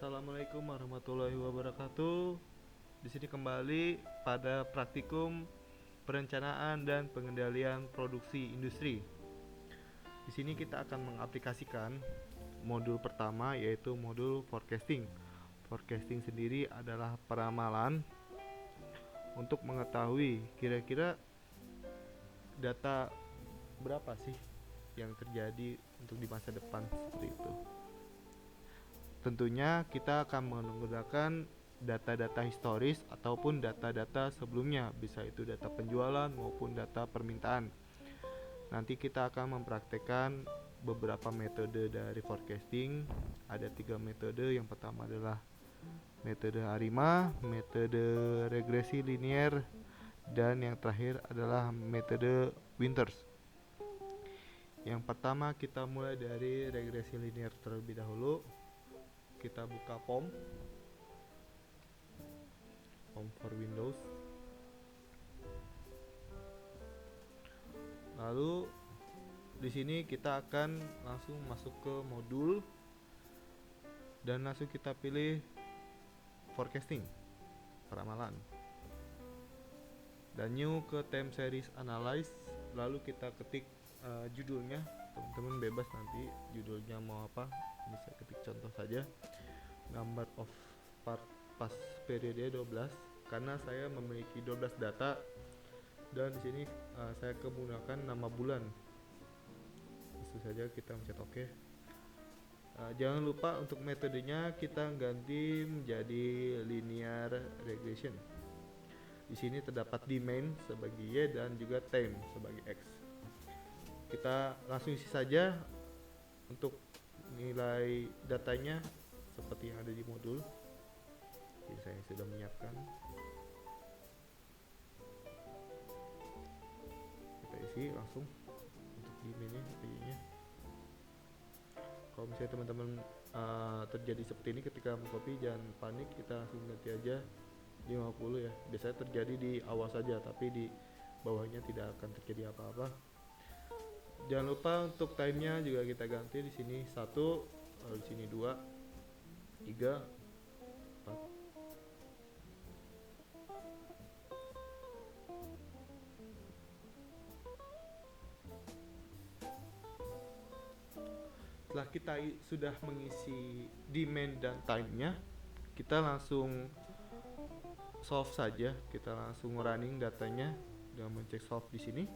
Assalamualaikum warahmatullahi wabarakatuh. Di sini kembali pada praktikum perencanaan dan pengendalian produksi industri. Di sini kita akan mengaplikasikan modul pertama, yaitu modul forecasting. Forecasting sendiri adalah peramalan untuk mengetahui kira-kira data berapa sih yang terjadi untuk di masa depan, seperti itu. Tentunya kita akan menggunakan data-data historis ataupun data-data sebelumnya, bisa itu data penjualan maupun data permintaan. Nanti kita akan mempraktekkan beberapa metode dari forecasting. Ada 3 metode. Yang pertama adalah metode ARIMA, metode regresi linier, dan yang terakhir adalah metode Winters. Yang pertama kita mulai dari regresi linier terlebih dahulu. Kita buka POM for Windows. Lalu di sini kita akan langsung masuk ke modul dan langsung kita pilih forecasting, peramalan. Dan new ke time series analyze. Lalu kita ketik judulnya. Teman-teman bebas nanti judulnya mau apa. Ini saya ketik contoh saja, number of part pas periode 12, karena saya memiliki 12 data dan di sini saya menggunakan nama bulan. Itu saja, kita mencet OK. Jangan lupa untuk metodenya kita ganti menjadi linear regression. Di sini terdapat demand sebagai Y dan juga time sebagai X. Kita langsung isi saja untuk nilai datanya seperti yang ada di modul. Jadi saya sudah menyiapkan. Kita isi langsung untuk demandnya, Y-nya. Kalau misalnya teman-teman terjadi seperti ini ketika mengcopy, jangan panik, kita langsung ganti aja 50 ya. Biasanya terjadi di awal saja, tapi di bawahnya tidak akan terjadi apa-apa. Jangan lupa untuk time-nya juga kita ganti. Di sini 1, di sini 2, 3, 4. Setelah kita sudah mengisi demand dan time-nya, kita langsung solve saja. Kita langsung running datanya dengan mencek solve di sini.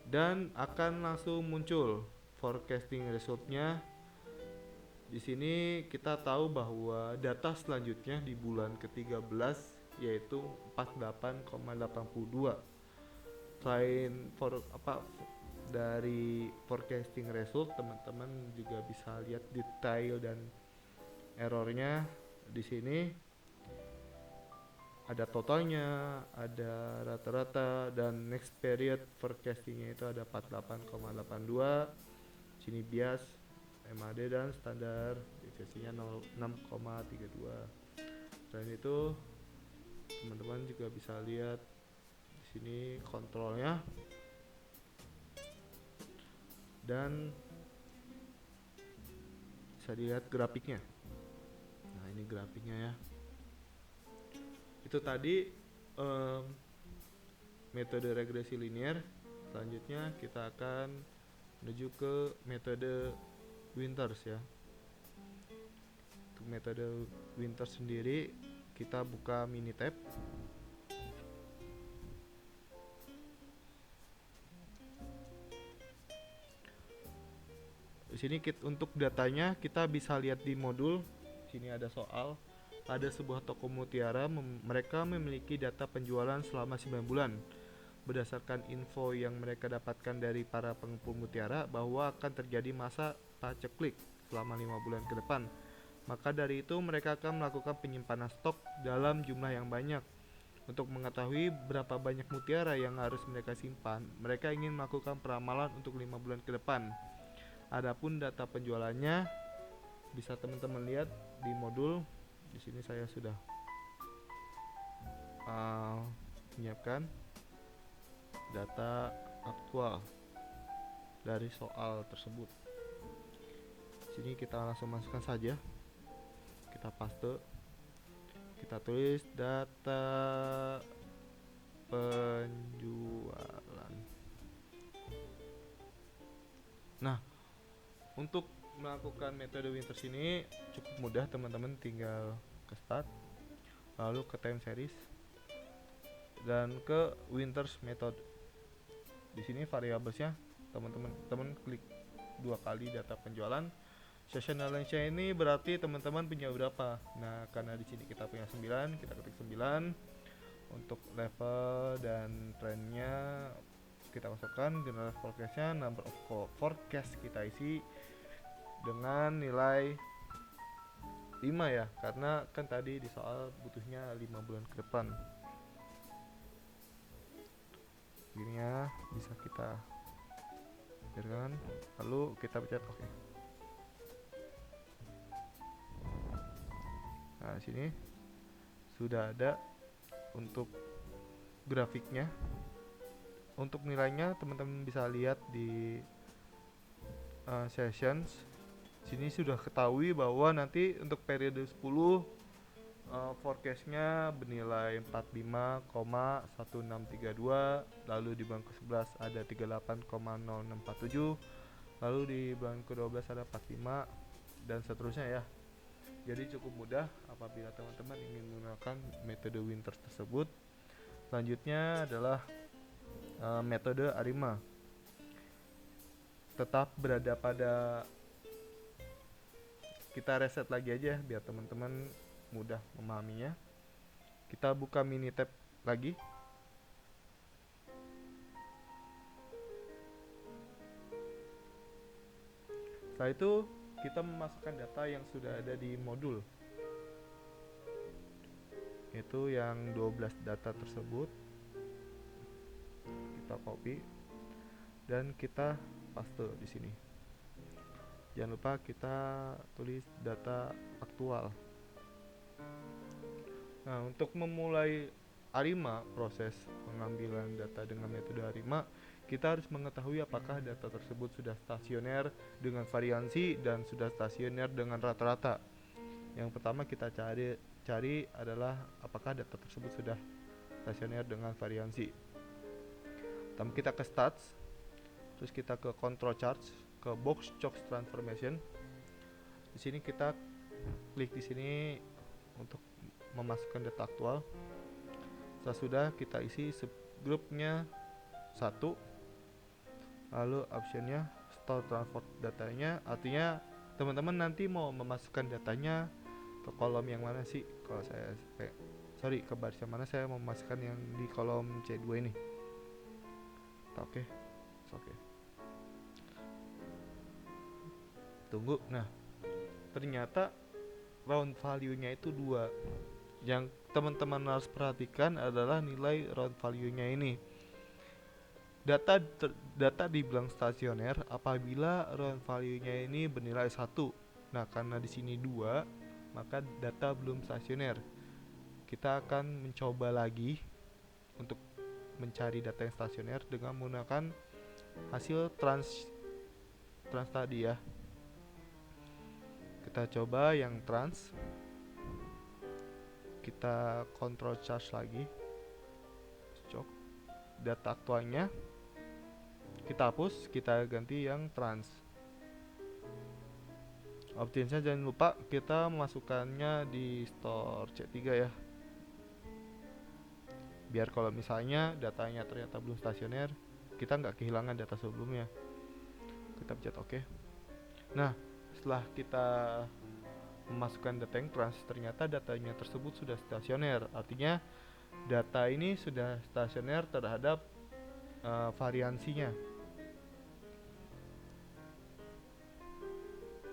Dan akan langsung muncul forecasting resultnya. Di sini kita tahu bahwa data selanjutnya di bulan ke-13 yaitu 48,82. Selain dari forecasting result, teman-teman juga bisa lihat detail dan errornya. Di sini ada totalnya, ada rata-rata, dan next period forecastingnya itu ada 48,82. Sini bias, MAD, dan standar deviasinya 6,32. Selain itu teman-teman juga bisa lihat di sini kontrolnya dan bisa dilihat grafiknya. Nah, ini grafiknya ya. Itu tadi metode regresi linear. Selanjutnya kita akan menuju ke metode Winters ya. Untuk metode Winters sendiri kita buka Minitab. Di sini untuk datanya kita bisa lihat di modul. Sini ada soal. Ada sebuah toko mutiara, mereka memiliki data penjualan selama 9 bulan. Berdasarkan info yang mereka dapatkan dari para pengepul mutiara bahwa akan terjadi masa paceklik selama 5 bulan ke depan. Maka dari itu mereka akan melakukan penyimpanan stok dalam jumlah yang banyak. Untuk mengetahui berapa banyak mutiara yang harus mereka simpan, mereka ingin melakukan peramalan untuk 5 bulan ke depan. Adapun data penjualannya bisa teman-teman lihat di modul. Di sini saya sudah menyiapkan data aktual dari soal tersebut. Sini kita langsung masukkan saja. kita paste, kita tulis data penjualan. Nah, untuk melakukan metode Winters ini cukup mudah teman-teman, tinggal ke start, lalu ke time series dan ke Winters method. Di sini variablesnya teman-teman klik 2 kali data penjualan. Seasonal range ini berarti teman-teman punya berapa. Nah, karena di sini kita punya 9, kita ketik 9. Untuk level dan trennya kita masukkan, general forecastnya, number of forecast kita isi dengan nilai 5 ya, karena kan tadi di soal butuhnya 5 bulan ke depan. Gini ya, bisa kita biarkan, lalu kita pencet oke. Nah, sini sudah ada untuk grafiknya. Untuk nilainya teman-teman bisa lihat di sessions. Sini sudah ketahui bahwa nanti untuk periode 10 forecastnya bernilai 45,1632, lalu di bulan ke-11 ada 38,0647, lalu di bulan ke-12 ada 45 dan seterusnya ya. Jadi cukup mudah apabila teman-teman ingin menggunakan metode Winters tersebut. Selanjutnya adalah metode ARIMA. Tetap berada pada, kita reset lagi aja biar teman-teman mudah memahaminya. Kita buka mini tab lagi. Setelah itu kita memasukkan data yang sudah ada di modul, yaitu yang 12 data tersebut. Kita copy dan kita paste di sini. Jangan lupa kita tulis data aktual. Nah, untuk memulai ARIMA, proses pengambilan data dengan metode ARIMA, kita harus mengetahui apakah data tersebut sudah stasioner dengan variansi dan sudah stasioner dengan rata-rata. Yang pertama kita cari adalah apakah data tersebut sudah stasioner dengan variansi. Pertama kita ke stats, terus kita ke control charts, ke box chart transformation. Di sini kita klik di sini untuk memasukkan data aktual. Setelah sudah kita isi subgrupnya 1, lalu optionnya store transfer datanya, artinya teman-teman nanti mau memasukkan datanya ke kolom yang mana sih. Kalau saya ke baris yang mana, saya mau memasukkan yang di kolom C2 ini. Oke. Tunggu. Nah, ternyata round value-nya itu 2. Yang teman-teman harus perhatikan adalah nilai round value-nya ini. Data dibilang stasioner apabila round value-nya ini bernilai 1. Nah, karena di sini 2, maka data belum stasioner. Kita akan mencoba lagi untuk mencari data yang stasioner dengan menggunakan hasil trans tadi ya. Kita coba yang trans. Kita control charge lagi. Cok. Data aktualnya kita hapus, kita ganti yang trans. Optionsnya jangan lupa kita memasukkannya di store C3 ya, biar kalau misalnya datanya ternyata belum stasioner, kita nggak kehilangan data sebelumnya. Kita pencet oke. Nah, setelah kita memasukkan data yang trans, ternyata datanya tersebut sudah stasioner, artinya data ini sudah stasioner terhadap variansinya.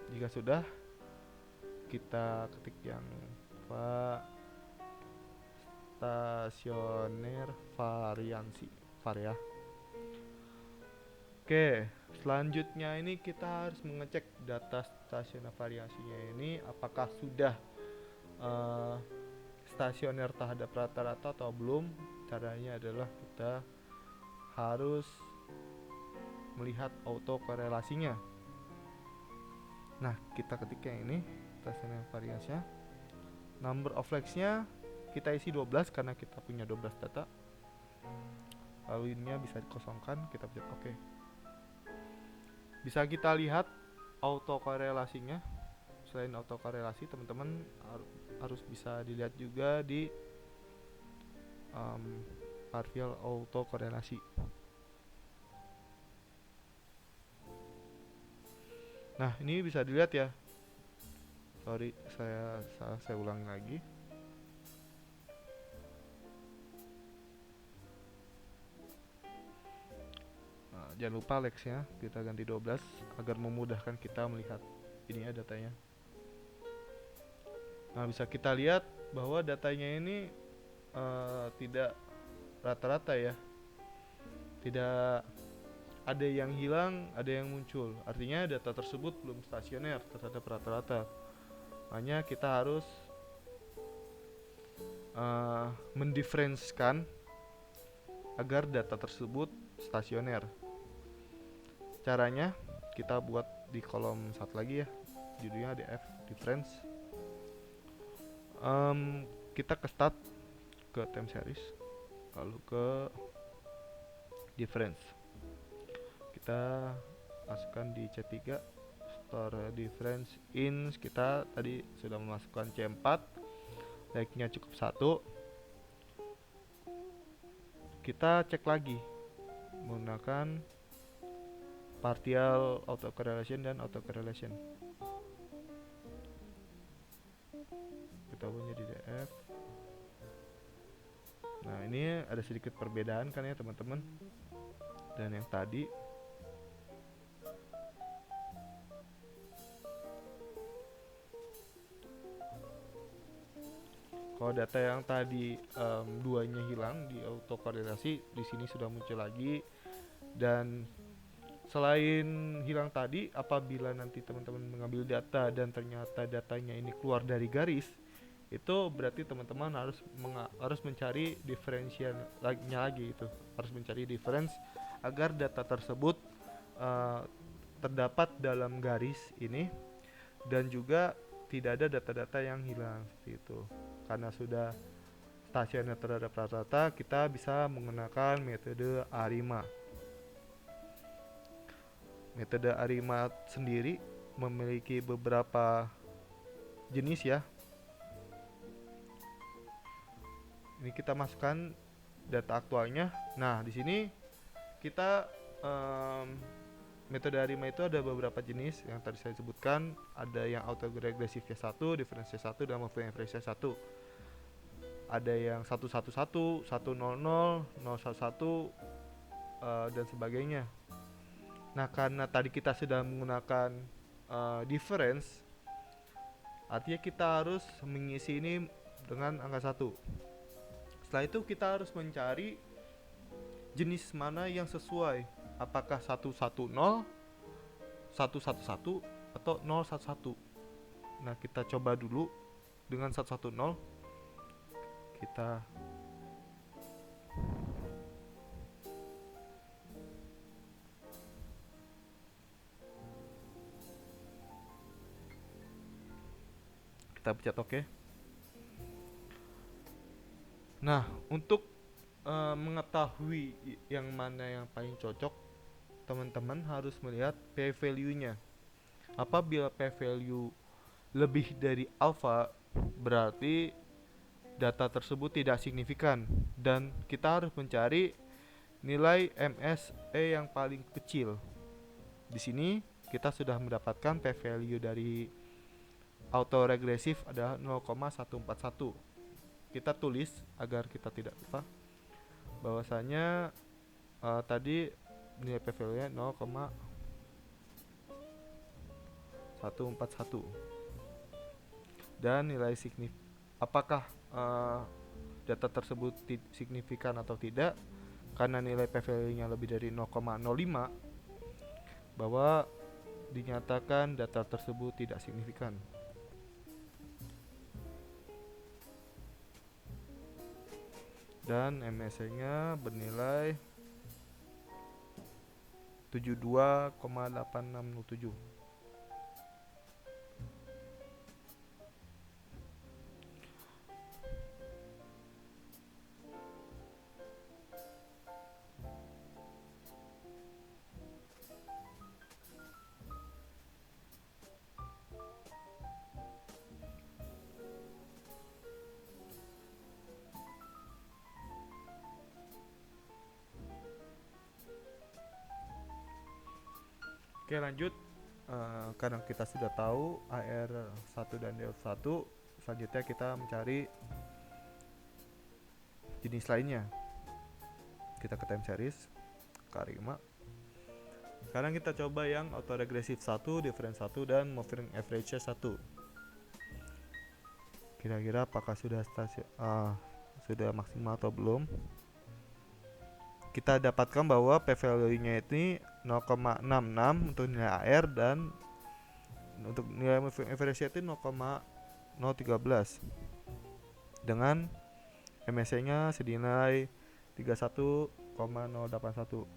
Jika sudah, kita ketik yang stasioner variansi var ya. Oke, selanjutnya ini kita harus mengecek data stasioner variasinya ini apakah sudah stasioner terhadap rata-rata atau belum. Caranya adalah kita harus melihat auto korelasinya. Nah, kita ketik yang ini stasioner variasinya. Number of flags-nya kita isi 12 karena kita punya 12 data. Lalu ininya bisa dikosongkan, kita pencet OK. Bisa kita lihat autokorelasinya. Selain autokorelasi, teman-teman harus bisa dilihat juga di partial autokorelasi. Nah, ini bisa dilihat ya. Sorry, saya ulangi lagi. Nah, jangan lupa Lex-nya kita ganti 12 agar memudahkan kita melihat ini ya datanya. Nah, bisa kita lihat bahwa datanya ini tidak rata-rata ya. Tidak ada yang hilang, ada yang muncul. Artinya data tersebut belum stasioner terhadap rata-rata. Hanya kita harus mendiferensikan agar data tersebut stasioner. Caranya kita buat di kolom satu lagi ya, judulnya df difference. Kita ke start, ke time series, lalu ke difference. Kita masukkan di C3 store difference in. Kita tadi sudah memasukkan C4, like-nya cukup 1. Kita cek lagi menggunakan partial autocorrelation dan autocorrelation. Kita punya di df. Nah, ini ada sedikit perbedaan kan ya teman-teman. Dan yang tadi kalau data yang tadi duanya hilang di autokorelasi, di sini sudah muncul lagi. Dan selain hilang tadi, apabila nanti teman-teman mengambil data dan ternyata datanya ini keluar dari garis, itu berarti teman-teman harus mencari diferensialnya lagi, itu harus mencari difference agar data tersebut terdapat dalam garis ini dan juga tidak ada data-data yang hilang seperti itu. Karena sudah stasioner terhadap rata-rata, kita bisa menggunakan metode ARIMA. Metode ARIMA sendiri memiliki beberapa jenis ya. Ini kita masukkan data aktualnya. Nah, di sini kita metode ARIMA itu ada beberapa jenis yang tadi saya sebutkan. Ada yang autoregressive C1, difference C1, dan moving average C1. Ada yang 111, 100, 011, dan sebagainya. Nah, karena tadi kita sudah menggunakan difference, artinya kita harus mengisi ini dengan angka 1. Setelah itu kita harus mencari jenis mana yang sesuai, apakah 110, 111, atau 011. Nah, kita coba dulu dengan 110. Kita pencet OK. Nah, untuk mengetahui yang mana yang paling cocok, teman-teman harus melihat p-value-nya. Apabila p-value lebih dari alpha, berarti data tersebut tidak signifikan dan kita harus mencari nilai MSE yang paling kecil. Di sini kita sudah mendapatkan p-value dari autoregressive adalah 0,141. Kita tulis agar kita tidak lupa bahwasanya tadi nilai p-value-nya 0,141 dan nilai apakah data tersebut signifikan atau tidak. Karena nilai p-value-nya lebih dari 0,05, bahwa dinyatakan data tersebut tidak signifikan. Dan MSE-nya bernilai 72,867. Oke, lanjut. Karena kita sudah tahu AR1 dan DF1, selanjutnya kita mencari jenis lainnya. Kita ke time series, ke ARIMA. Sekarang kita coba yang autoregressive 1, difference 1, dan moving average 1. Kira-kira apakah sudah maksimal atau belum? Kita dapatkan bahwa P value-nya ini 0,66 untuk nilai AR, dan untuk nilai moving average itu 0,013 dengan MSE-nya senilai 31,081.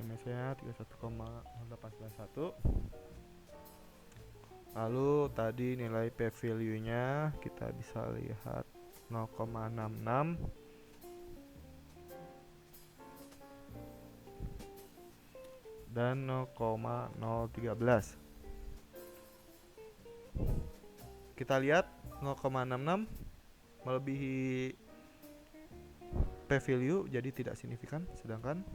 MSE-nya 31,0891. Lalu tadi nilai P value-nya kita bisa lihat 0,66 dan 0,013. Kita lihat 0,66 melebihi P value, jadi tidak signifikan, sedangkan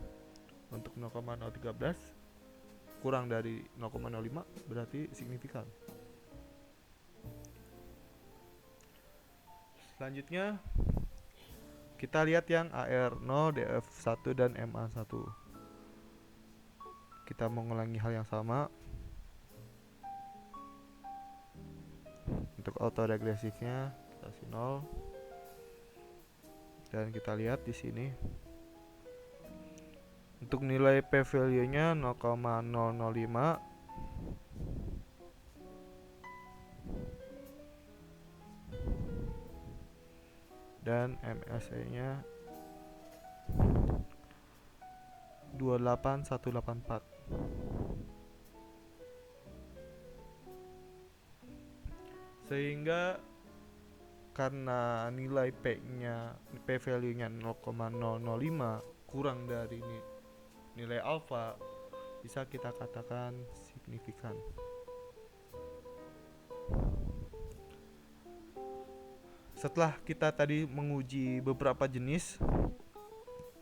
untuk 0,013 kurang dari 0,05 berarti signifikan. Selanjutnya kita lihat yang AR0, DF1, dan MA1. Kita mengulangi hal yang sama. Untuk autoregresifnya kita kasih 0. Dan kita lihat di sini untuk nilai P value-nya 0,005 dan MSE-nya 28184. Sehingga karena nilai P-nya, P value-nya 0,005 kurang dari nilai alfa, bisa kita katakan signifikan. Setelah kita tadi menguji beberapa jenis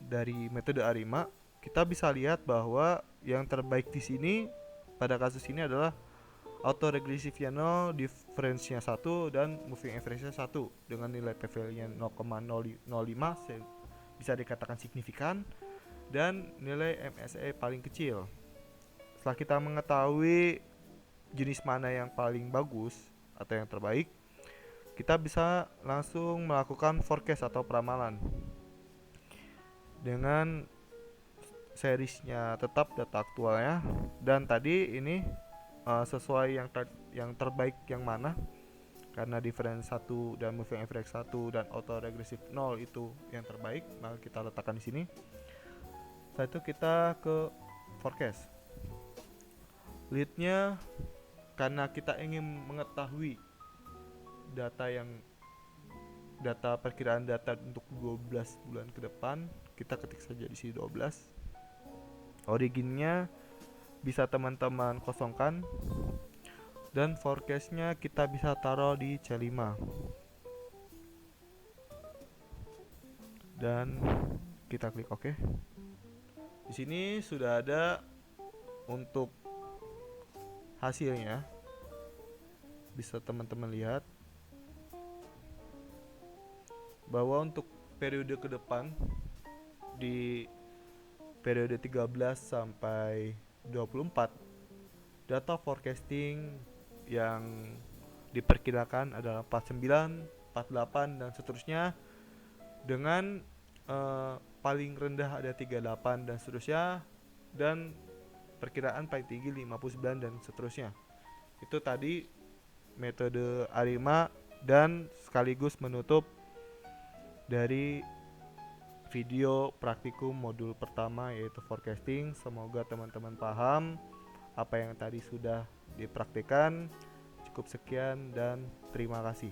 dari metode ARIMA, kita bisa lihat bahwa yang terbaik di sini pada kasus ini adalah autoregressive-nya 0, difference-nya 1, dan moving average-nya 1 dengan nilai P value-nya 0,005 bisa dikatakan signifikan, dan nilai MSE paling kecil. Setelah kita mengetahui jenis mana yang paling bagus atau yang terbaik, kita bisa langsung melakukan forecast atau peramalan dengan seriesnya tetap data aktualnya, dan tadi ini sesuai yang terbaik yang mana, karena difference 1 dan moving average 1 dan auto regressive 0 itu yang terbaik, maka kita letakkan di sini. Setelah itu kita ke forecast. Leadnya, karena kita ingin mengetahui data perkiraan data untuk 12 bulan ke depan, kita ketik saja di sini 12. Originnya bisa teman-teman kosongkan, dan forecastnya kita bisa taruh di C5, dan kita klik OK. Di sini sudah ada untuk hasilnya, bisa teman-teman lihat bahwa untuk periode ke depan di periode 13 sampai 24, data forecasting yang diperkirakan adalah 49, 48 dan seterusnya, dengan paling rendah ada 38 dan seterusnya, dan perkiraan paling tinggi 59 dan seterusnya. Itu tadi metode ARIMA, dan sekaligus menutup dari video praktikum modul pertama, yaitu forecasting. Semoga teman-teman paham apa yang tadi sudah dipraktikkan. Cukup sekian dan terima kasih.